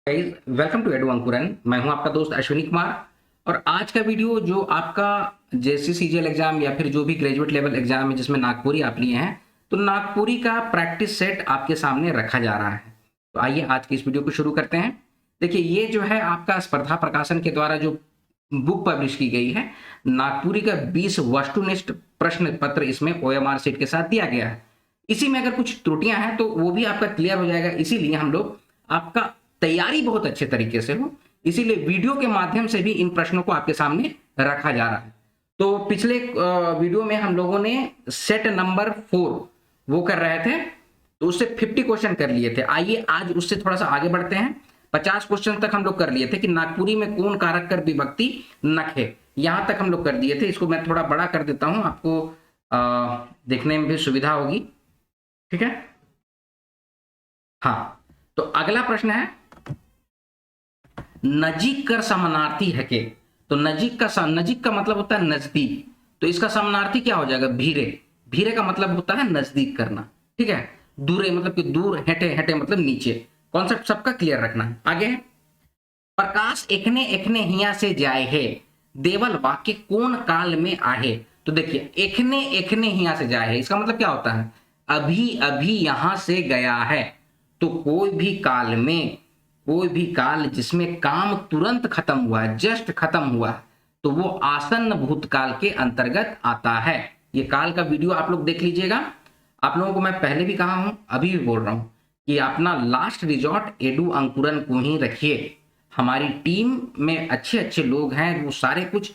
Guys, welcome to edu अंकुरन। मैं हूं आपका दोस्त अश्विनी कुमार। और आज का वीडियो जो आपका जैसे सीजीएल एग्जाम या फिर जो भी ग्रेजुएट लेवल एग्जाम है जिसमें नागपुरी आप लिए हैं, तो नागपुरी का प्रैक्टिस सेट आपके सामने रखा जा रहा है। तो आइए आज की इस वीडियो को शुरू करते हैं। देखिए, ये जो है आपका स्पर्धा प्रकाशन के द्वारा जो बुक पब्लिश की गई है, नागपुरी का 20 वस्तुनिष्ठ प्रश्न पत्र इसमें ओएमआर सीट के साथ दिया गया है। इसी में अगर कुछ त्रुटियां हैं तो वो भी आपका क्लियर हो जाएगा। इसीलिए हम लोग आपका तैयारी बहुत अच्छे तरीके से हो, इसीलिए वीडियो के माध्यम से भी इन प्रश्नों को आपके सामने रखा जा रहा है। तो पिछले वीडियो में हम लोगों ने सेट नंबर 4 वो कर रहे थे, तो उससे 50 क्वेश्चन कर लिए थे। आइए आज उससे थोड़ा सा आगे बढ़ते हैं। 50 क्वेश्चन तक हम लोग कर लिए थे कि नागपुरी में कौन कारक कर विभक्ति नख है, यहां तक हम लोग कर दिए थे। इसको मैं थोड़ा बड़ा कर देता हूं, आपको देखने में भी सुविधा होगी। ठीक है, हाँ। तो अगला प्रश्न है, नजीक कर समानार्थी है के। तो नजीक का मतलब होता है नजदीक, तो इसका समानार्थी क्या हो जाएगा? भीरे। भीरे का मतलब होता है नजदीक करना। ठीक है, दूरे मतलब कि दूर, हेटे हेटे मतलब नीचे। कॉन्सेप्ट सबका क्लियर रखना है। आगे है, प्रकाश एकने एकने हिया से जाए है, देवल वाक्य कौन काल में आहे। तो देखिए, एकने एकने हिया से जाए है, इसका मतलब क्या होता है? अभी अभी यहां से गया है। तो कोई भी काल में, कोई भी काल जिसमें काम तुरंत खत्म हुआ है, जस्ट खत्म हुआ है, तो वो आसन्न भूतकाल के अंतर्गत आता है। ये काल का वीडियो आप लोग देख लीजिएगा। आप लोगों को मैं पहले भी कहा हूं, अभी भी बोल रहा हूं कि अपना लास्ट रिजॉर्ट एडू अंकुरन को ही रखिए। हमारी टीम में अच्छे अच्छे लोग हैं, वो सारे कुछ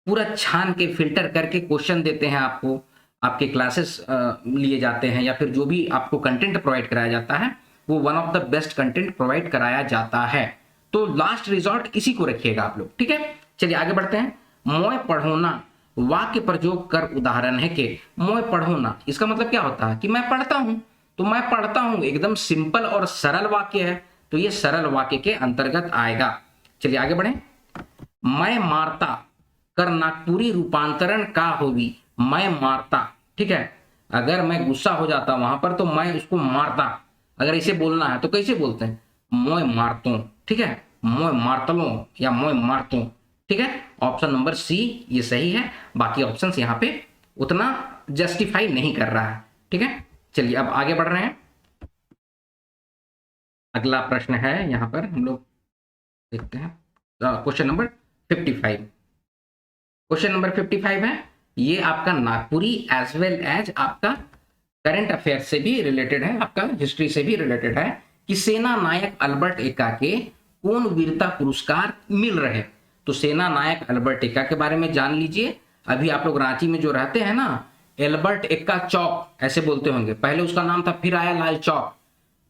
पूरा छान के फिल्टर करके क्वेश्चन देते हैं आपको। आपके क्लासेस लिए जाते हैं या फिर जो भी आपको कंटेंट प्रोवाइड कराया जाता है, वो one of the best content provide कराया जाता है। तो लास्ट रिजॉर्ट इसी को रखिएगा आप लोग। ठीक है, चलिए आगे बढ़ते हैं। मोय पढ़ोना वाक्य प्रयोग कर उदाहरण है के। मोय पढ़ोना, इसका मतलब क्या होता है कि मैं पढ़ता हूं। तो मैं पढ़ता हूं एकदम सिंपल और सरल वाक्य है, तो ये सरल वाक्य के अंतर्गत आएगा। चलिए आगे बढ़े। मैं मारता कर नागपुरी रूपांतरण का होगी। मैं मारता, ठीक है, अगर मैं गुस्सा हो जाता वहां पर तो मैं उसको मारता। अगर इसे बोलना है तो कैसे बोलते हैं? मोय मारतों। ठीक है, मोय मारतलों या मोय मारतों। ठीक है, ऑप्शन नंबर सी ये सही है। बाकी ऑप्शंस यहाँ पे उतना जस्टिफाई नहीं कर रहा है। ठीक है, चलिए अब आगे बढ़ रहे हैं। अगला प्रश्न है, यहां पर हम लोग देखते हैं क्वेश्चन नंबर 55। क्वेश्चन नंबर 55 है, ये आपका नागपुरी एज वेल एज आपका करंट अफेयर से भी रिलेटेड है, आपका हिस्ट्री से भी रिलेटेड है कि सेना नायक अल्बर्ट एक्का के कौन वीरता पुरस्कार मिल रहे। तो सेना नायक अल्बर्ट एक्का के बारे में जान लीजिए। अभी आप लोग रांची में जो रहते हैं ना, एल्बर्ट एक्का चौक ऐसे बोलते होंगे। पहले उसका नाम था, फिर आया लाल चौक,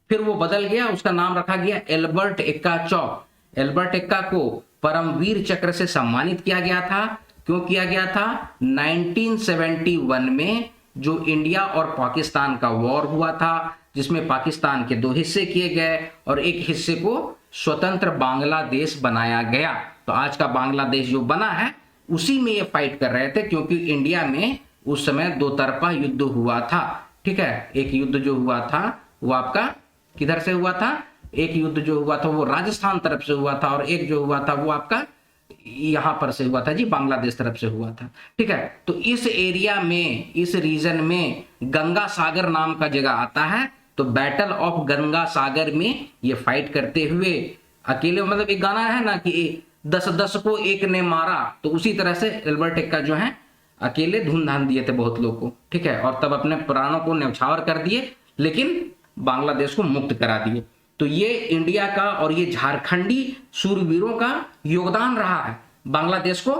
फिर वो बदल गया, उसका नाम रखा गया एल्बर्ट एक्का चौक। एल्बर्ट एक्का को परमवीर चक्र से सम्मानित किया गया था। क्यों किया गया था? 1971 में जो इंडिया और पाकिस्तान का वॉर हुआ था, जिसमें पाकिस्तान के 2 हिस्से किए गए और एक हिस्से को स्वतंत्र बांग्लादेश बनाया गया। तो आज का बांग्लादेश जो बना है, उसी में ये फाइट कर रहे थे, क्योंकि इंडिया में उस समय 2 तरफा युद्ध हुआ था। ठीक है, एक युद्ध जो हुआ था वो आपका किधर से हुआ था? एक युद्ध जो हुआ था वो राजस्थान तरफ से हुआ था, और एक जो हुआ था वो आपका यहां पर से हुआ था जी, बांग्लादेश तरफ से हुआ था। ठीक है, तो इस एरिया में, इस रीजन में गंगा सागर नाम का जगह आता है। तो बैटल ऑफ गंगा सागर में ये फाइट करते हुए अकेले, मतलब एक गाना है ना कि 10-10 को एक ने मारा, तो उसी तरह से एल्बर्ट एक्का जो है अकेले धूम धाम दिए थे बहुत लोग को। ठीक है, और तब अपने प्राणों को न्यौछावर कर दिए, लेकिन बांग्लादेश को मुक्त करा दिए। तो ये इंडिया का और ये झारखंडी सूरवीरों का योगदान रहा है बांग्लादेश को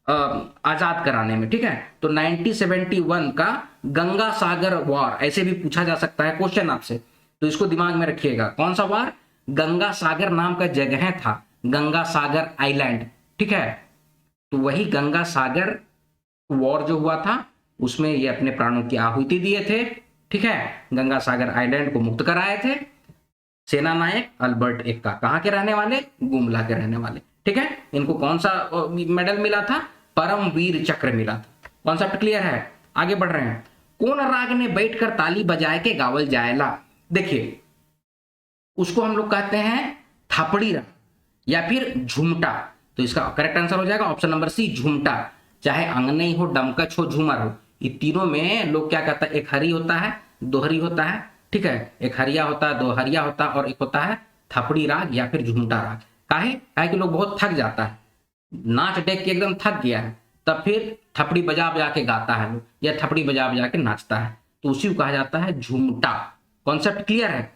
आजाद कराने में। ठीक है, तो 1971 का गंगा सागर वॉर ऐसे भी पूछा जा सकता है क्वेश्चन आपसे, तो इसको दिमाग में रखिएगा। कौन सा वॉर? गंगा सागर नाम का जगह था, गंगा सागर आइलैंड। ठीक है, तो वही गंगा सागर वॉर जो हुआ था उसमें ये अपने प्राणों की आहुति दिए थे। ठीक है, गंगा सागर आइलैंड को मुक्त कराए थे सेना नायक अल्बर्ट एक्का। कहां के रहने वाले? गुमला के रहने वाले। ठीक है, इनको कौन सा मेडल मिला था? परमवीर चक्र मिला था। कॉन्सेप्ट क्लियर है? आगे बढ़ रहे हैं। कौन राग ने बैठकर ताली बजाए के गावल जाएला। देखिए, उसको हम लोग कहते हैं थापड़ी राग या फिर झुमटा। तो इसका करेक्ट आंसर हो जाएगा ऑप्शन नंबर सी, झुमटा। चाहे अंगनई हो, डमकच हो, झूमर हो, ये तीनों में लोग क्या कहता है, एक हरी होता है, दोहरी होता है, ठीक है, एक हरिया होता है, दो हरिया होता है, और एक होता है थापड़ी राग या फिर झुमटा राग। काहे कि लोग बहुत थक जाता है, नाच देख के एकदम थक गया है, तब फिर थपड़ी बजा बजा के गाता है लोग, या थपड़ी बजा बजा के नाचता है, तो उसी को कहा जाता है झुमटा। कॉन्सेप्ट क्लियर है?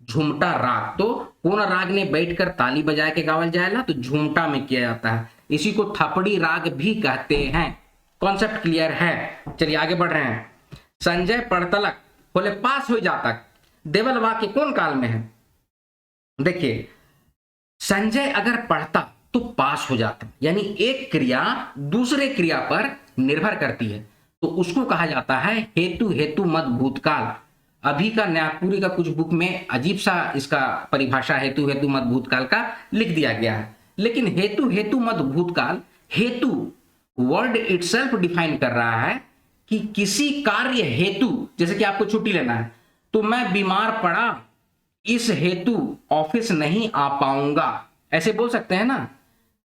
झुमटा राग तो कौन राग ने बैठकर ताली बजा के गावल जाएगा, तो झुमटा में किया जाता है, इसी को थपड़ी राग भी कहते हैं। कॉन्सेप्ट क्लियर है? चलिए आगे बढ़ रहे हैं। संजय पढ़तलक बोले पास हो जातक, देवल वाक्य कौन काल में है? देखिए, संजय अगर पढ़ता तो पास हो जाता, यानी एक क्रिया दूसरे क्रिया पर निर्भर करती है, तो उसको कहा जाता है हेतु हेतु मद भूतकाल। अभी का नागपुरी का कुछ बुक में अजीब सा इसका परिभाषा हेतु हेतु मद भूतकाल का लिख दिया गया है, लेकिन हेतु हेतु मद भूतकाल, हेतु वर्ड इटसेल्फ डिफाइन कर रहा है कि किसी कार्य हेतु, जैसे कि आपको छुट्टी लेना है, तो मैं बीमार पड़ा इस हेतु ऑफिस नहीं आ पाऊंगा, ऐसे बोल सकते हैं ना,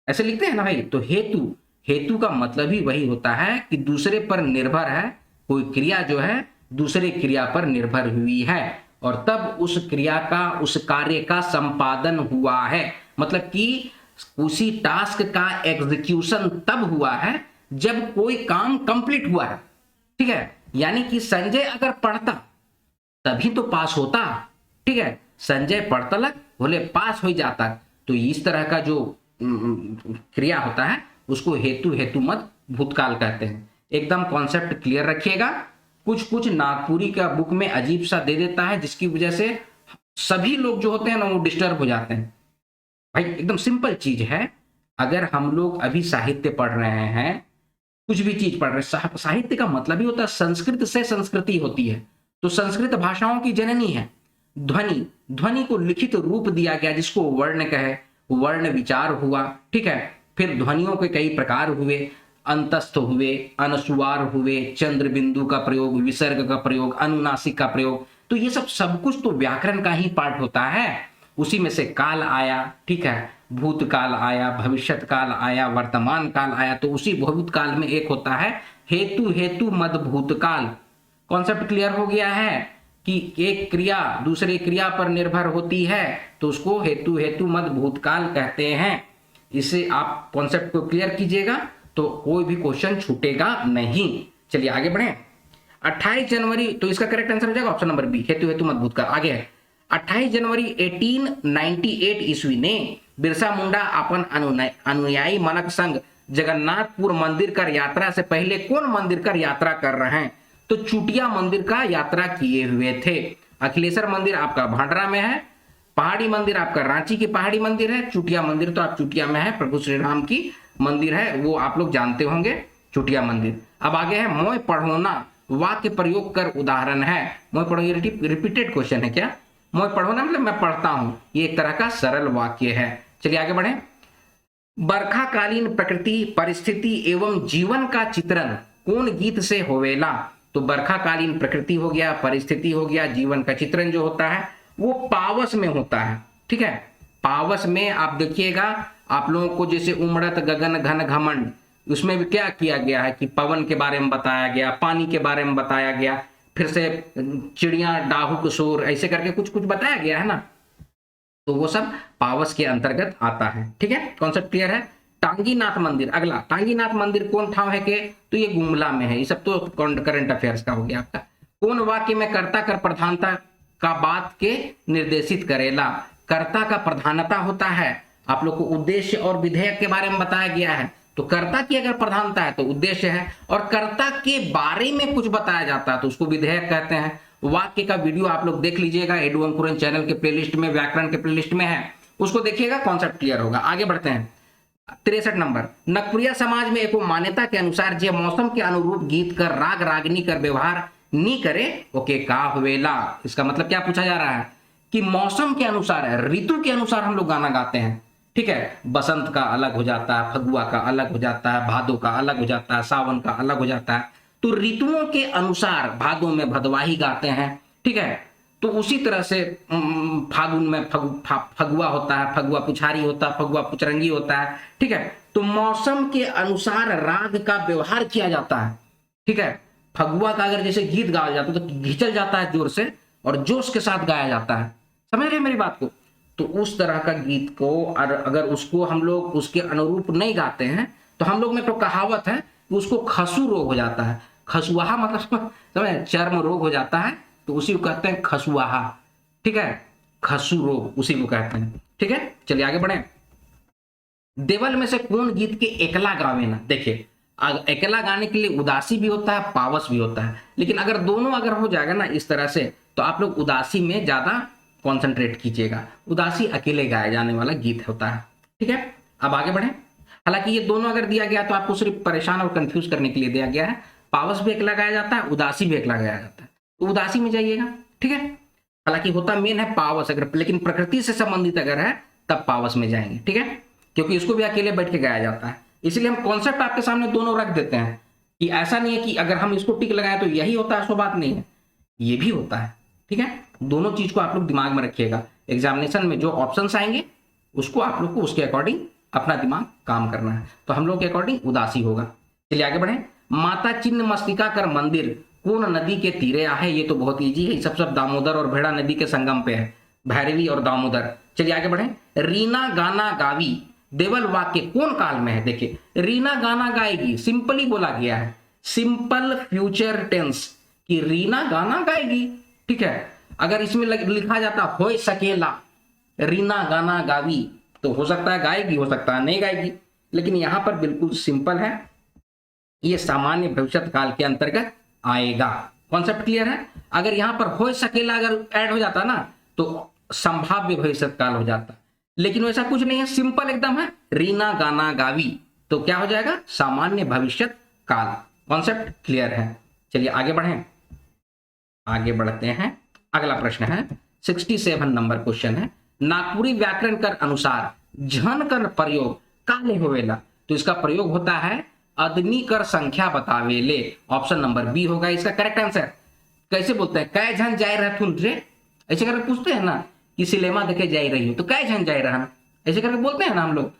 ऐसे लिखते हैं ना भाई। तो हेतु, हेतु का मतलब ही वही होता है कि दूसरे पर निर्भर है, कोई क्रिया जो है दूसरे क्रिया पर निर्भर हुई है, और तब उस क्रिया का, उस कार्य का संपादन हुआ है, मतलब कि उसी टास्क का एग्जीक्यूशन तब हुआ है जब कोई काम कंप्लीट हुआ है, ठीक है। यानी कि संजय अगर पढ़ता तभी तो पास होता, ठीक है, संजय पढ़तलक बोले पास हो जाता, तो इस तरह का जो क्रिया होता है उसको हेतु हेतु मद भूतकाल कहते हैं। एकदम कॉन्सेप्ट क्लियर रखिएगा। कुछ कुछ नागपुरी का बुक में अजीब सा दे देता है, जिसकी वजह से सभी लोग जो होते हैं ना वो डिस्टर्ब हो जाते हैं। भाई एकदम सिंपल चीज है, अगर हम लोग अभी साहित्य पढ़ रहे हैं, कुछ भी चीज पढ़ रहे हैं, साहित्य का मतलब ही होता है संस्कृत से संस्कृति होती है, तो संस्कृत भाषाओं की जननी है। ध्वनि, ध्वनि को लिखित रूप दिया गया जिसको वर्ण कहे, वर्ण विचार हुआ, ठीक है। फिर ध्वनियों के कई प्रकार हुए, अंतस्थ हुए, अनुस्वार हुए, चंद्र बिंदु का प्रयोग, विसर्ग का प्रयोग, अनुनासिक का प्रयोग, तो ये सब कुछ तो व्याकरण का ही पार्ट होता है। उसी में से काल आया, ठीक है, भूतकाल आया, भविष्यत काल आया, वर्तमान काल आया, तो उसी भूतकाल में एक होता है हेतु हेतु मद भूतकाल। कॉन्सेप्ट क्लियर हो गया है कि एक क्रिया दूसरे क्रिया पर निर्भर होती है, तो उसको हेतु हेतु मद भूतकाल कहते हैं। इसे आप कॉन्सेप्ट को क्लियर कीजिएगा तो कोई भी क्वेश्चन छूटेगा नहीं। चलिए आगे बढ़े। 28 जनवरी, तो इसका करेक्ट आंसर हो जाएगा ऑप्शन नंबर बी, हेतु हेतु मद भूतकाल। आगे है 28 जनवरी 1898 ईस्वी ने बिरसा मुंडा अपन अनुयायी मनक संग जगन्नाथपुर मंदिर कर यात्रा से पहले कौन मंदिर कर यात्रा कर रहे हैं? तो चुटिया मंदिर का यात्रा किए हुए थे। अखिलेश्वर मंदिर आपका भांडरा में है, पहाड़ी मंदिर आपका रांची की पहाड़ी मंदिर है, चुटिया मंदिर तो आप चुटिया में है, प्रभु श्री राम की मंदिर है, वो आप लोग जानते होंगे, चुटिया मंदिर। अब आगे है मोय पढ़ोना, वाक्य प्रयोग कर उदाहरण है। मोय पढ़ो, ये रिपीटेड क्वेश्चन है क्या? मोय पढ़ोना मतलब मैं पढ़ता हूं, ये एक तरह का सरल वाक्य है। चलिए आगे बढ़े। बरखाकालीन प्रकृति परिस्थिति एवं जीवन का चित्रण कौन गीत से होवेला? तो बरखाकालीन प्रकृति हो गया, परिस्थिति हो गया, जीवन का चित्रण जो होता है वो पावस में होता है, ठीक है। पावस में आप देखिएगा, आप लोगों को जैसे उमड़त गगन घन घमंड, उसमें भी क्या किया गया है कि पवन के बारे में बताया गया, पानी के बारे में बताया गया, फिर से चिड़िया डाहुक शोर, ऐसे करके कुछ कुछ बताया गया है ना, तो वो सब पावस के अंतर्गत आता है, ठीक है। कॉन्सेप्ट क्लियर है। टांगीनाथ मंदिर, अगला टांगीनाथ मंदिर कौन ठाव है के? तो ये गुमला में है। ये सब तो करंट अफेयर्स का हो गया आपका। कौन वाक्य में कर्ता कर प्रधानता का बात के निर्देशित करेला? कर्ता का प्रधानता होता है, आप लोग को उद्देश्य और विधेयक के बारे में बताया गया है, तो कर्ता की अगर प्रधानता है तो उद्देश्य है, और कर्ता के बारे में कुछ बताया जाता है तो उसको विधेयक कहते हैं। वाक्य का वीडियो आप लोग देख लीजिएगा, एडू अंकुरन चैनल के प्लेलिस्ट में, व्याकरण के प्लेलिस्ट में है, उसको देखिएगा, कॉन्सेप्ट क्लियर होगा। आगे बढ़ते हैं। 63 नंबर, नगपुरिया समाज में एक मान्यता के अनुसार जे मौसम के अनुरूप गीत कर राग रागनी कर व्यवहार नहीं करे ओके का हुएला। इसका मतलब क्या पूछा जा रहा है कि मौसम के अनुसार है, ऋतु के अनुसार हम लोग गाना गाते हैं, ठीक है। बसंत का अलग हो जाता है, फगुआ का अलग हो जाता है, भादो का अलग हो जाता है, सावन का अलग हो जाता है, तो ऋतुओं के अनुसार भादों में भदवाही गाते हैं, ठीक है। तो उसी तरह से फागुन में फगुआ होता है, फगुआ पुछारी होता है, फगुआ पुचरंगी होता है, ठीक है। तो मौसम के अनुसार राग का व्यवहार किया जाता है, ठीक है। फगुआ का अगर जैसे गीत गाया जाता है तो घिंचल जाता है जोर से और जोश के साथ गाया जाता है, समझ रहे मेरी बात को। तो उस तरह का गीत को अगर उसको हम लोग उसके अनुरूप नहीं गाते हैं तो हम लोग में तो कहावत है कि उसको खसू रोग हो जाता है। खसुआहा मतलब समझे, चर्म रोग हो जाता है, तो उसी को कहते हैं खसुआहा, ठीक है। खसू रोग उसी को कहते हैं, ठीक है। चलिए आगे बढ़े। देवल में से कौन गीत के एकला गावे ना। देखिए अकेला गाने के लिए उदासी भी होता है, पावस भी होता है, लेकिन अगर दोनों अगर हो जाएगा ना इस तरह से तो आप लोग उदासी में ज्यादा कॉन्सेंट्रेट कीजिएगा। उदासी अकेले गाया जाने वाला गीत होता है, ठीक है। अब आगे बढ़े। हालांकि ये दोनों अगर दिया गया तो आपको सिर्फ परेशान और कंफ्यूज करने के लिए दिया गया है। पावस भी अकेला गाया जाता है, उदासी भी अकेला गाया जाता है, तो उदासी में जाइएगा, ठीक है। हालांकि होता मेन है पावस अगर, लेकिन प्रकृति से संबंधित अगर है तब पावस में जाएंगे, ठीक है, क्योंकि इसको भी अकेले बैठ के गाया जाता है। इसलिए हम कॉन्सेप्ट आपके सामने दोनों रख देते हैं कि ऐसा नहीं है कि अगर हम इसको टिक लगाएं तो यही होता है, सो बात नहीं है, ये भी होता है, ठीक है। दोनों चीज को आप लोग दिमाग में रखिएगा। एग्जामिनेशन में जो ऑप्शंस आएंगे उसको आप लोग को उसके अकॉर्डिंग अपना दिमाग काम करना है। तो हम लोग के अकॉर्डिंग उदासी होगा। चलिए आगे बढ़े। माता चिन्ह मस्तिका कर मंदिर कौन नदी के तीरे आहे। ये तो बहुत ईजी है, सब दामोदर और भेड़ा नदी के संगम पे है, भैरवी और दामोदर। चलिए आगे बढ़े। रीना गाना गावी देवल वाक्य कौन काल में है। देखिए रीना गाना गाएगी, सिंपली बोला गया है, सिंपल फ्यूचर टेंस कि रीना गाना गाएगी, ठीक है। अगर इसमें लिखा जाता हो सकेला रीना गाना गावी तो हो सकता है गाएगी, हो सकता है नहीं गाएगी, लेकिन यहां पर बिल्कुल सिंपल है, ये सामान्य भविष्य काल के अंतर्गत आएगा। कॉन्सेप्ट क्लियर है। अगर यहां पर हो सकेला अगर ऐड हो जाता ना तो संभाव्य भविष्य काल हो जाता, लेकिन वैसा कुछ नहीं है, सिंपल एकदम है, रीना गाना गावी तो क्या हो जाएगा, सामान्य भविष्य काल। कॉन्सेप्ट क्लियर है। चलिए आगे बढ़ें। आगे बढ़ते हैं। अगला प्रश्न है 67 नंबर क्वेश्चन है। नागपुरी व्याकरण कर अनुसार झन कर प्रयोग काले होवेला। तो इसका प्रयोग होता है अदनी कर संख्या बतावेले। ऑप्शन नंबर बी होगा इसका करेक्ट आंसर। कैसे बोलते हैं, कै झन जाए रहथुन रे, ऐसे करके पूछते हैं ना कि सिनेमा देखे जा रही हो तो कै झन जाए रहन, ऐसे करके बोलते हैं ना हम लोग।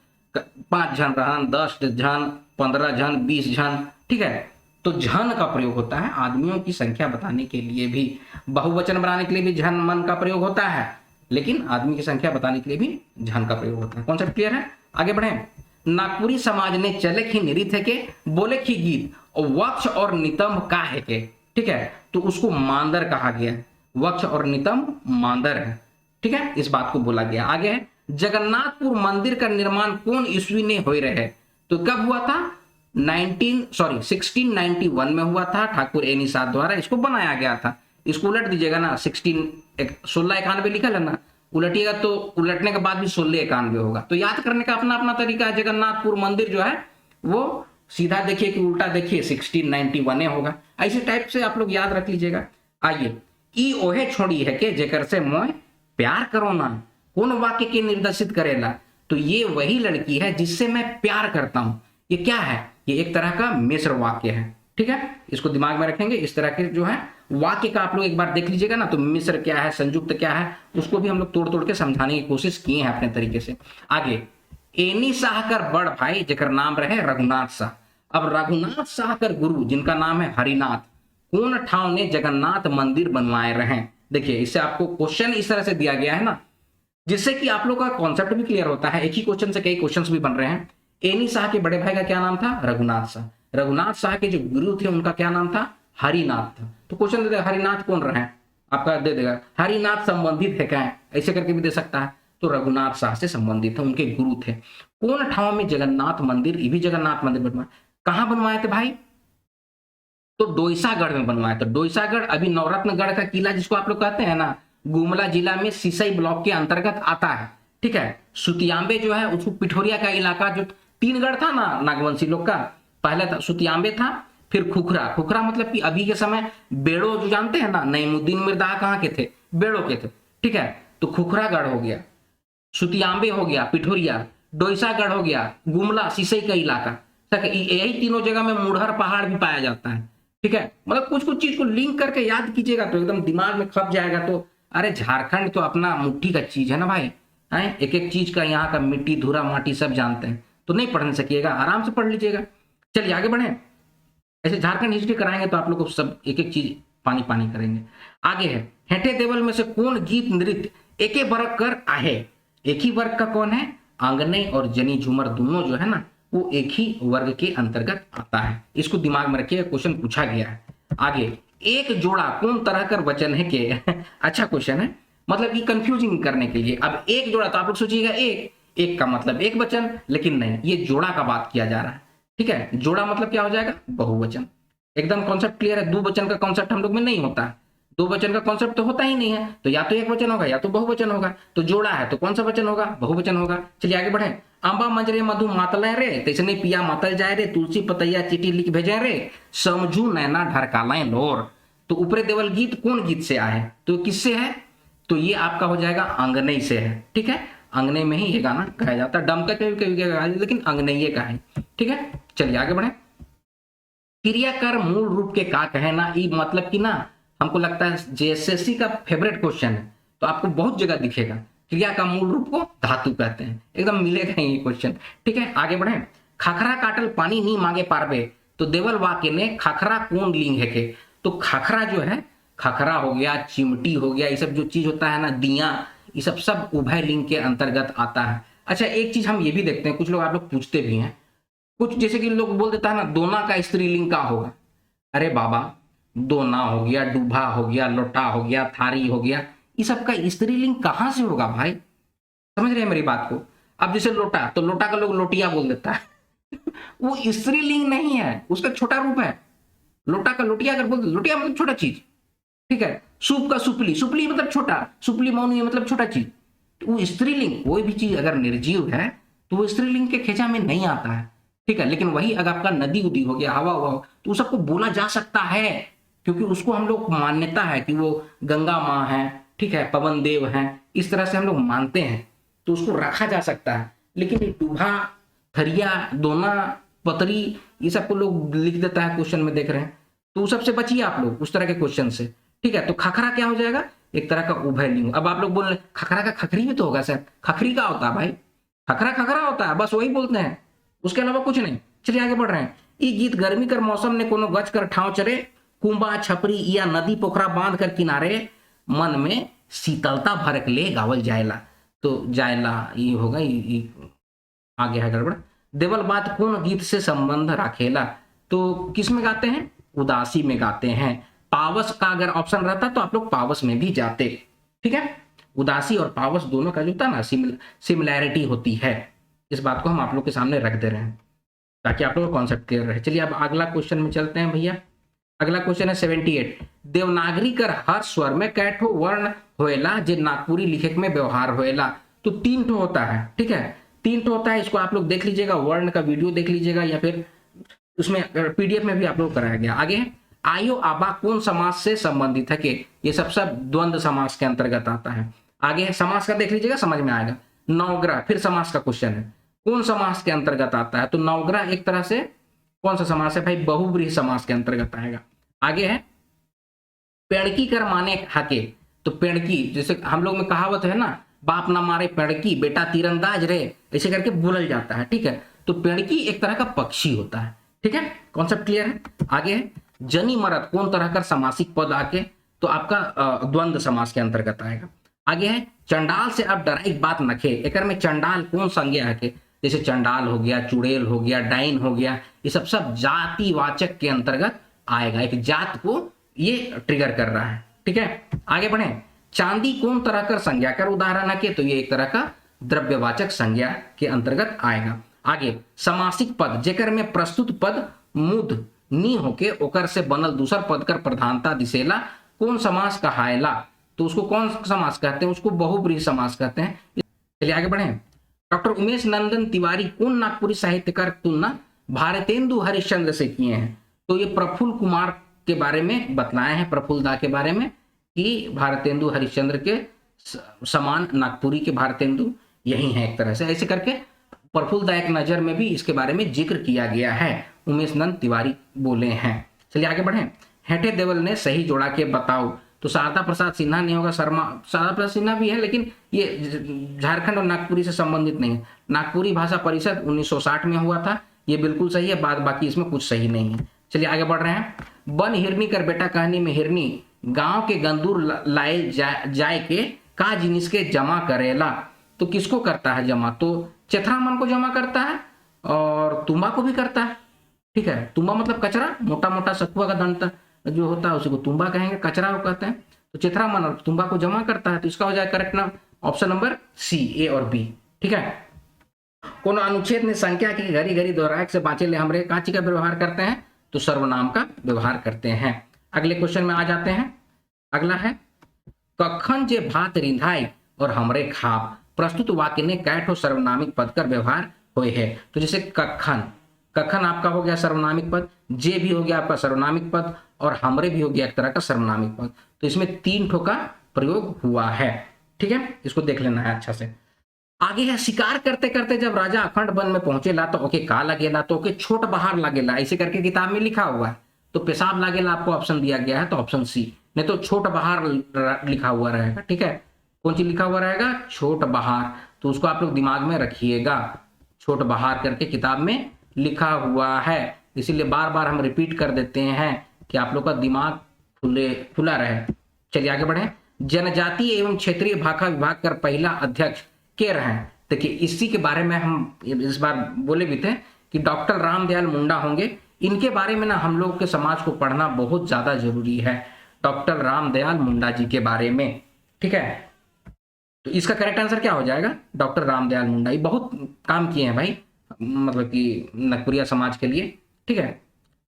5 जन रहन, 10 जन, 15 जन, 20 जन, ठीक है। तो झन का प्रयोग होता है आदमियों की संख्या बताने के लिए भी, बहुवचन बनाने के लिए भी झन मन का प्रयोग होता है, लेकिन आदमी की संख्या बताने के लिए भी झन का प्रयोग होता है। कॉन्सेप्ट क्लियर है। आगे बढ़े। नागपुरी समाज ने चले खी नृत्य के बोले खी गीत और वक्ष और नितंब का है के, ठीक है। तो उसको मांदर कहा गया, वक्ष और नितंब मांदर है, ठीक है, इस बात को बोला गया। आगे है जगन्नाथपुर मंदिर का निर्माण कौन ईस्वी ने हो रहे। तो कब हुआ था, 1691 में हुआ था, ठाकुर एनी साथ द्वारा इसको बनाया गया था। इसको उलट दीजिएगा ना, 1691 लिखा है ना, उलटिएगा तो उलटने के बाद भी 1691 होगा। तो याद करने का अपना अपना तरीका है। जगन्नाथपुर मंदिर जो है वो सीधा देखिए कि उल्टा देखिए 1691 होगा, ऐसे टाइप से आप लोग याद रख लीजिएगा। आइए। ई ओहे छोड़ी है के जेकर से मोह प्यार करो ना कौन वाक्य के निर्देशित करेला। तो ये वही लड़की है जिससे मैं प्यार करता हूं। ये क्या है, ये एक तरह का मिश्र वाक्य है, ठीक है, इसको दिमाग में रखेंगे। इस तरह के जो है वाक्य का आप लोग एक बार देख लीजिएगा ना, तो मिश्र क्या है, संयुक्त क्या है, उसको भी हम लोग तोड़ तोड़ के समझाने की कोशिश किए हैं अपने तरीके से। आगे। एनी शाह कर बड़ भाई जेकर नाम रहे रघुनाथ शाह। अब रघुनाथ शाह कर गुरु जिनका नाम है हरिनाथ कौन ठाव ने जगन्नाथ मंदिर बनवाए रहे। देखिए इससे आपको क्वेश्चन इस तरह से दिया गया है ना, जिससे कि आप लोग का कॉन्सेप्ट भी क्लियर होता है। एक ही क्वेश्चन से कई क्वेश्चंस भी बन रहे हैं। एनी शाह के बड़े भाई का क्या नाम था, रघुनाथ शाह। रघुनाथ शाह के जो गुरु थे उनका क्या नाम था, हरिनाथ था। तो क्वेश्चन दे देगा हरिनाथ कौन रहे हैं, आपका दे देगा हरिनाथ संबंधित है क्या है, ऐसे करके भी दे सकता है। तो रघुनाथ शाह से संबंधित है, उनके गुरु थे। कौन ठाव में जगन्नाथ मंदिर, ये भी जगन्नाथ मंदिर बनवाए, कहां बनवाए थे भाई, तो डोईसागढ़ में बनवाया था। डोईसागढ़ अभी नवरत्नगढ़ का किला जिसको आप लोग कहते हैं ना, गुमला जिला में सिसई ब्लॉक के अंतर्गत आता है, ठीक है। सुतियांबे जो है उसको पिठोरिया का इलाका, जो 3 गढ़ था ना नागवंशी लोग का, पहले था सुतियांबे था, फिर खुखरा। खुखरा मतलब कि अभी के समय बेड़ो जो जानते हैं ना, नईमुद्दीन मिर्जा कहाँ के थे, बेड़ो के थे, ठीक है। तो खुखरागढ़ हो गया, सुतियांबे हो गया, पिठोरिया, डोईसागढ़ हो गया, गुमला सिसई का इलाका। यही तीनों जगह में मुढ़र पहाड़ भी पाया जाता है, ठीक है। मतलब कुछ कुछ चीज को लिंक करके याद कीजिएगा तो एकदम दिमाग में खप जाएगा, तो अरे झारखंड तो अपना मुट्ठी का चीज है ना भाई, है एक एक चीज का, यहाँ का मिट्टी धूरा माटी सब जानते हैं, तो नहीं पढ़ सकिएगा, आराम से पढ़ लीजिएगा। चलिए आगे बढ़े, ऐसे झारखंड हिस्ट्री कराएंगे तो आप लोग को सब एक एक चीज पानी पानी करेंगे। आगे है, हेठे देवल में से कौन गीत नृत्य एके वर्ग कर आहे? एक ही वर्ग का कौन है? आंगनई और जनी झूमर दोनों जो है ना वो एक ही वर्ग के अंतर्गत आता है। इसको दिमाग में रखिएगा, क्वेश्चन पूछा गया है। आगे, एक जोड़ा कौन तरह कर वचन है के अच्छा क्वेश्चन है, मतलब कि कंफ्यूजिंग करने के लिए। अब एक जोड़ा तो आप लोग सोचिएगा एक का मतलब एक वचन, लेकिन नहीं, ये जोड़ा का बात किया जा रहा है। ठीक है, जोड़ा मतलब क्या हो जाएगा? बहुवचन। एकदम कॉन्सेप्ट क्लियर है। दो वचन का कॉन्सेप्ट हम लोग में नहीं होता है, दो वचन का कॉन्सेप्ट तो होता ही नहीं है, तो या तो एक वचन होगा या तो बहुवचन होगा। तो जोड़ा है तो कौन सा वचन होगा? बहुवचन होगा। चलिए आगे बढ़े। अंबा मंजरे मधु मातले रे, तैसने पिया मतल जाए रे, तुलसी पतैया चिट्ठी लिख भेजे रे, समझू नैना ढरकालाएं लोर। तो ऊपरे देवल गीत कौन गीत से आए? तो किससे है? तो ये आपका हो जाएगा अंगनई से है। ठीक है, अंगनई में ही ये गाना गाया जाता है। डमका कभी गाया, लेकिन अंगनई का है। ठीक है, चलिए आगे बढ़े। क्रिया कर मूल रूप के का कहना, ई मतलब कि ना हमको लगता है जेएसएससी का फेवरेट क्वेश्चन है, तो आपको बहुत जगह दिखेगा। क्रिया का मूल रूप को धातु कहते हैं, एकदम मिलेगा ये क्वेश्चन। ठीक है, आगे बढ़े। खखरा काटल पानी नहीं मांगे पारबे, तो देवल वाक्य ने खखरा कौन लिंग है के? तो खखरा जो है, खखरा हो गया, चिमटी हो गया, ये सब जो चीज होता है ना, दिया, ये सब सब उभय लिंग के अंतर्गत आता है। अच्छा, एक चीज हम ये भी देखते हैं, कुछ लोग आप लोग पूछते भी हैं, कुछ जैसे कि लोग बोल देता है ना, दोना का स्त्रीलिंग का होगा। अरे बाबा, दोना हो गया, डूभा हो गया, लोटा हो गया, थारी हो गया, ये सब का स्त्रीलिंग कहां से होगा भाई? समझ रहे हैं मेरी बात को? अब जैसे लोटा, तो लोटा का लोग लोटिया बोल देता है वो स्त्रीलिंग नहीं है, उसका छोटा रूप है। लोटा का लोटिया अगर बोल, लोटिया मतलब छोटा चीज। ठीक है, सूप का सुपली, सुपली मतलब छोटा, सुपली मौनी मतलब छोटा चीज। तो वो स्त्रीलिंग, कोई भी चीज अगर निर्जीव है तो वो स्त्रीलिंग के खेचा में नहीं आता है। ठीक है, लेकिन वही अगर आपका नदी उदी हो गया, हवा हुआ हो, तो सबको बोला जा सकता है, क्योंकि उसको हम लोग मान्यता है कि वो गंगा माँ है, ठीक है, पवन देव है, इस तरह से हम लोग मानते हैं, तो उसको रखा जा सकता है। लेकिन डूभा, थरिया, दोना, पतरी, ये सबको लोग लिख देता है क्वेश्चन में, देख रहे हैं, तो सबसे बचिए आप लोग उस तरह के क्वेश्चन से। ठीक है, तो खखरा क्या हो जाएगा? एक तरह का उभय लिंग। अब आप लोग बोल रहे खखरा का खखरी भी तो होगा सर, खखरी का होता है भाई, खखरा खखरा होता है, बस वही बोलते हैं, उसके अलावा कुछ नहीं। चलिए आगे बढ़ रहे हैं। ई गीत गर्मी कर मौसम ने कोनो गच कर ठाव चरे, कुंबा छपरी या नदी पोखरा बांध कर किनारे, मन में शीतलता भरक ले गावल जायला। तो जायला ये होगा, ये आगे है गड़बड़। देवल बात कौन गीत से संबंध राखेला? तो किस में गाते हैं? उदासी में गाते हैं। पावस का अगर ऑप्शन रहता तो आप लोग पावस में भी जाते। ठीक है, उदासी और पावस दोनों का जो होता है ना, सिमिलैरिटी होती है। इस बात को हम आप लोग के सामने रख दे रहे हैं ताकि आप लोग का कॉन्सेप्ट क्लियर रहे। चलिए अब अगला क्वेश्चन में चलते हैं भैया। अगला क्वेश्चन है 78। देवनागरी कर हर स्वर में कै ठो वर्ण होएला जे नागपुरी लिखे में व्यवहार होएला? तो 3 ठो होता है। ठीक है, 3 ठो होता है, इसको आप लोग देख लीजिएगा, वर्ण का वीडियो देख लीजिएगा, या फिर उसमें पीडीएफ में भी आप लोग कराया गया। आगे, आयो आबा कौन समास से संबंधित है के? ये सब द्वंद्व समास के अंतर्गत आता है। आगे समास का देख लीजिएगा, समझ में आएगा। नवग्रह, फिर समास का क्वेश्चन है, कौन समास के अंतर्गत आता है? तो नवग्रह एक तरह से कौन सा समास है भाई? बहुव्रीहि समास के अंतर्गत आएगा। आगे है पेड़की कर माने खाके। तो पेड़की, जैसे हम लोग में कहावत है ना, बाप ना मारे पेड़की बेटा तीरंदाज रे, ऐसे करके बोलल जाता है। ठीक है, तो पेड़की एक तरह का पक्षी होता है। ठीक है, कॉन्सेप्ट क्लियर है। आगे है जनी मरद कौन तरह का सामासिक पद आके? तो आपका द्वंद्व समास के अंतर्गत आएगा। आगे है चंडाल से अब डराई बात नखे, एक में चंडाल कौन संज्ञा है के? जैसे चंडाल हो गया, चुड़ैल हो गया, डाइन हो गया, ये सब जातिवाचक के अंतर्गत आएगा। एक जात को ये ट्रिगर कर रहा है। ठीक है, आगे बढ़े। चांदी कौन तरह का संज्ञा कर उदाहरण है के? तो ये एक तरह का द्रव्यवाचक संज्ञा के अंतर्गत आएगा। आगे समासिक पद, जेकर में प्रस्तुत पद मुद नी होके ओकर से बनल दूसर पद कर प्रधानता दिसेला, कौन समास कहायला? तो उसको कौन समास कहते हैं? उसको बहुव्रीहि समास कहते हैं। चलिए आगे बढ़े। डॉक्टर उमेश नंदन तिवारी कौन नागपुरी साहित्यकार तुलना भारतेंदु हरिश्चंद्र से किए हैं? तो ये प्रफुल्ल कुमार के बारे में बतलाए हैं, प्रफुल्ल दा के बारे में, कि भारतेंदु हरिश्चंद्र के समान नागपुरी के भारतेंदु यही है एक तरह से, ऐसे करके प्रफुल्ल दा एक नजर में भी इसके बारे में जिक्र किया गया है, उमेश नंद तिवारी बोले हैं। चलिए आगे बढ़े। हेठे देवल ने सही जोड़ा के बताओ। तो शारदा प्रसाद सिन्हा नहीं होगा, शारदा प्रसाद सिन्हा भी है लेकिन ये झारखंड और नागपुरी से संबंधित नहीं है। नागपुरी भाषा परिषद 1960 में हुआ था, ये बिल्कुल सही है, बाकी इसमें कुछ सही नहीं है। चलिए आगे बढ़ रहे हैं। बन हिरनी कर बेटा कहानी में हिरनी गांव के गंदूर लाए जाए के का जिनिस के जमा करेला। तो किसको करता है जमा? तो चेथरामन को जमा करता है और तुम्बा को भी करता है। ठीक है, तुम्बा मतलब कचरा, मोटा मोटा सखुआ का दंता जो होता है उसी को तुम्बा कहेंगे, कचरा को कहते हैं। तो चेथरामन और तुम्बा को जमा करता है, तो इसका हो जाएगा करेक्ट नाम ऑप्शन नंबर सी, ए और बी। ठीक है, कोनो अनुच्छेद ने संख्या की घड़ी घड़ी दोहराए से बाँचे ले हमरे काची का व्यवहार करते हैं? तो सर्वनाम का व्यवहार करते हैं। अगले क्वेश्चन में आ जाते हैं। अगला है कखन जे भात रिंधाई और हमरे खाप, प्रस्तुत वाक्य ने कैठो सर्वनामिक पद का व्यवहार हुए है। तो जैसे कखन, कखन आपका हो गया सर्वनामिक पद, जे भी हो गया आपका सर्वनामिक पद, और हमरे भी हो गया एक तरह का सर्वनामिक पद। तो इसमें 3 ठो का प्रयोग हुआ है। ठीक है, इसको देख लेना है अच्छा से। आगे है शिकार करते करते जब राजा अखंड वन में पहुंचेला तो ओके का लगेला? तो ओके छोट बाहर लगेला, ऐसे करके किताब में लिखा हुआ है। तो पेशाब लागेला आपको ऑप्शन दिया गया है, तो ऑप्शन सी, नहीं तो छोट बाहर लिखा हुआ रहेगा। ठीक है, कौन चीज लिखा हुआ रहेगा? छोट बाहर। तो उसको आप लोग दिमाग में रखिएगा, छोट बाहर करके किताब में लिखा हुआ है, इसीलिए बार बार हम रिपीट कर देते हैं कि आप लोग का दिमाग खुला रहे। चलिए आगे बढ़े। जनजातीय एवं क्षेत्रीय भाषा विभाग का पहला अध्यक्ष के रहे? देखिए इसी के बारे में हम इस बार बोले भी थे कि डॉक्टर रामदयाल मुंडा होंगे। इनके बारे में ना हम लोग के समाज को पढ़ना बहुत ज्यादा जरूरी है, डॉक्टर रामदयाल मुंडा जी के बारे में। ठीक है, तो इसका करेक्ट आंसर क्या हो जाएगा? डॉक्टर रामदयाल मुंडा। ये बहुत काम किए हैं भाई, मतलब कि नागपुरिया समाज के लिए। ठीक है,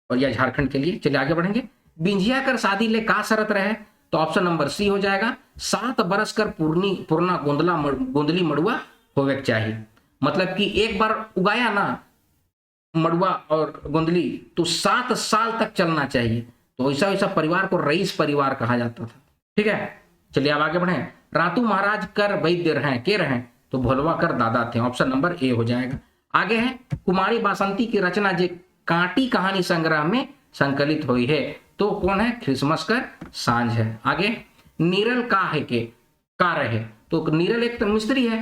और या झारखंड के लिए। चलिए आगे बढ़ेंगे। बिंझिया कर शादी ले का शरत रहे? तो ऑप्शन नंबर सी हो जाएगा 7 बरस कर पूर्णा गोंदली मड़ुआ होवे चाहिए। मतलब कि एक बार उगाया ना मड़ुआ और गोंदली तो 7 साल तक चलना चाहिए। तो ऐसा वैसा परिवार को रईस परिवार कहा जाता था। ठीक है, चलिए अब आगे बढ़े। रातू महाराज कर वैद्य रहे के रहे? तो भोलवा कर दादा थे, ऑप्शन नंबर ए हो जाएगा। आगे है कुमारी बासंती की रचना जे कांटी कहानी संग्रह में संकलित हुई है? तो कौन है? क्रिसमस कर सांझ है। आगे नीरल का है के का रहे? तो नीरल एक तो मिस्त्री है।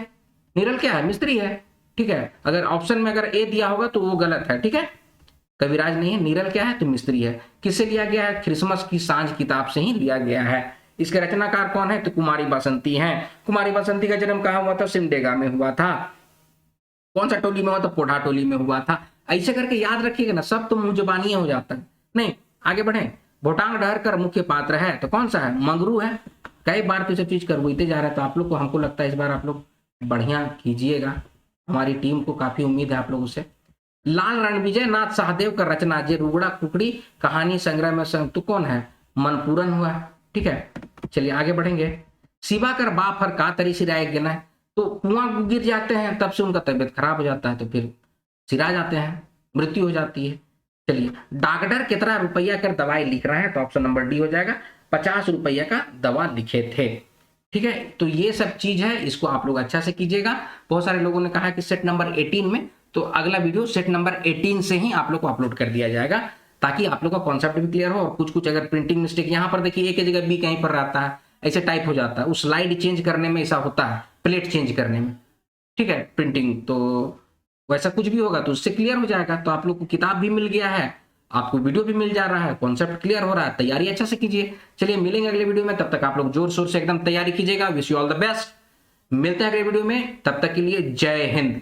नीरल क्या है? मिस्त्री है। ठीक है, अगर ऑप्शन में अगर ए दिया होगा तो वो गलत है। ठीक है, कविराज नहीं है। नीरल क्या है? तो मिस्त्री है। किससे लिया गया है? क्रिसमस की सांझ किताब से ही लिया गया है। इसके रचनाकार कौन है? तो कुमारी बासंती हैं। कुमारी बासंती का जन्म कहाँ हुआ था? सिमडेगा में हुआ था। कौन सा टोली में हुआ था? पोढ़ा टोली में हुआ था। ऐसे करके याद रखिएगा ना, सब तो मुंह जुबानी हो जाता है। नहीं, आगे बढ़े। भोटांग डहर कर मुख्य पात्र है? तो कौन सा है? मंगरू है। कई बार तो सब चीज करवाते जा रहा है, तो आप लोग को, हमको लगता है इस बार आप लोग बढ़िया कीजिएगा। हमारी टीम को काफी उम्मीद है आप लोगों से। लाल रणविजय नाथ सहदेव का रचना जे रुगड़ा कुकड़ी कहानी संग्रह में तो कौन है? मनपूरन हुआ। ठीक है, चलिए आगे बढ़ेंगे। शिवा कर बाप हर का तरी सिराए गिना है? तो कुआं गिर जाते हैं, तब से उनका तबियत खराब हो जाता है, तो फिर सिरा जाते हैं, मृत्यु हो जाती है। चलिए, डॉक्टर कितना रुपया कर दवाई लिख रहा है? तो ऑप्शन नंबर डी हो जाएगा, 50 रुपया का दवा लिखे थे। ठीक है, तो ये सब चीज है, इसको आप लोग अच्छा से कीजिएगा। बहुत सारे लोगों ने कहा कि सेट नंबर 18 में, तो अगला वीडियो सेट नंबर 18 से ही आप लोग को अपलोड कर दिया जाएगा, ताकि आप लोग का कॉन्सेप्ट भी क्लियर हो। और कुछ अगर प्रिंटिंग मिस्टेक यहाँ पर देखिए, ए की जगह बी कहीं पर रहता है, ऐसे टाइप हो जाता है। उस स्लाइड चेंज करने में ऐसा होता है, प्लेट चेंज करने में। ठीक है, प्रिंटिंग तो वैसा कुछ भी होगा तो उससे क्लियर हो जाएगा। तो आप लोग को किताब भी मिल गया है, आपको वीडियो भी मिल जा रहा है, कॉन्सेप्ट क्लियर हो रहा है, तैयारी अच्छा से कीजिए। चलिए मिलेंगे अगले वीडियो में, तब तक आप लोग जोर शोर से एकदम तैयारी कीजिएगा। Wish you all the best. मिलते हैं अगले वीडियो में, तब तक के लिए जय हिंद।